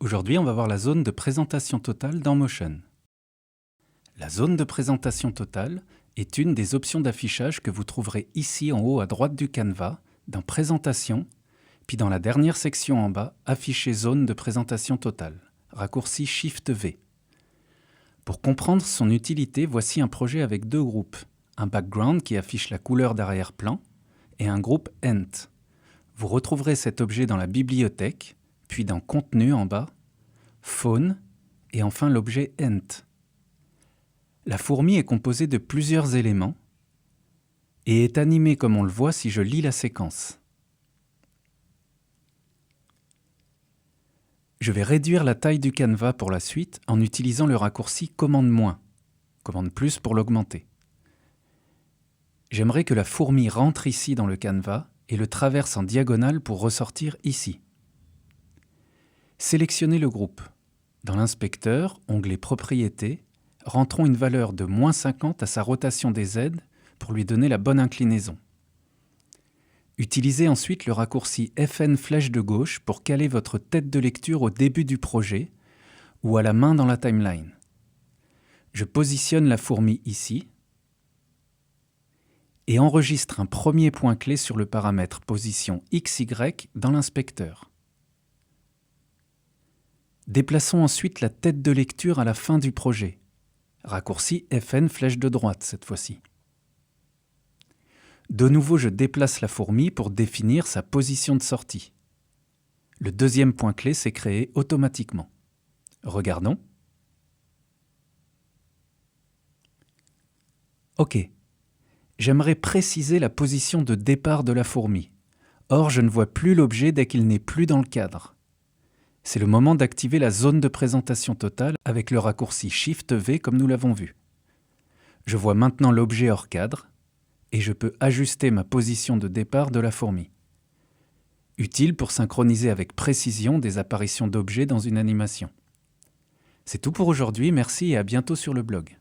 Aujourd'hui, on va voir la zone de présentation totale dans Motion. La zone de présentation totale est une des options d'affichage que vous trouverez ici en haut à droite du canevas, dans Présentation, puis dans la dernière section en bas, Afficher zone de présentation totale, raccourci Shift-V. Pour comprendre son utilité, voici un projet avec deux groupes, un background qui affiche la couleur d'arrière-plan et un groupe Ent. Vous retrouverez cet objet dans la bibliothèque, puis dans Contenu en bas, Phone et enfin l'objet Ent. La fourmi est composée de plusieurs éléments et est animée comme on le voit si je lis la séquence. Je vais réduire la taille du canevas pour la suite en utilisant le raccourci Commande-, Commande plus pour l'augmenter. J'aimerais que la fourmi rentre ici dans le canevas et le traverse en diagonale pour ressortir ici. Sélectionnez le groupe. Dans l'inspecteur, onglet Propriétés, rentrons une valeur de -50 à sa rotation des Z pour lui donner la bonne inclinaison. Utilisez ensuite le raccourci FN flèche de gauche pour caler votre tête de lecture au début du projet ou à la main dans la timeline. Je positionne la fourmi ici et enregistre un premier point clé sur le paramètre position XY dans l'inspecteur. Déplaçons ensuite la tête de lecture à la fin du projet. Raccourci FN flèche de droite cette fois-ci. De nouveau, je déplace la fourmi pour définir sa position de sortie. Le deuxième point clé s'est créé automatiquement. Regardons. OK. J'aimerais préciser la position de départ de la fourmi. Or, je ne vois plus l'objet dès qu'il n'est plus dans le cadre. C'est le moment d'activer la zone de présentation totale avec le raccourci Shift-V comme nous l'avons vu. Je vois maintenant l'objet hors cadre et je peux ajuster ma position de départ de la fourmi. Utile pour synchroniser avec précision des apparitions d'objets dans une animation. C'est tout pour aujourd'hui, merci et à bientôt sur le blog.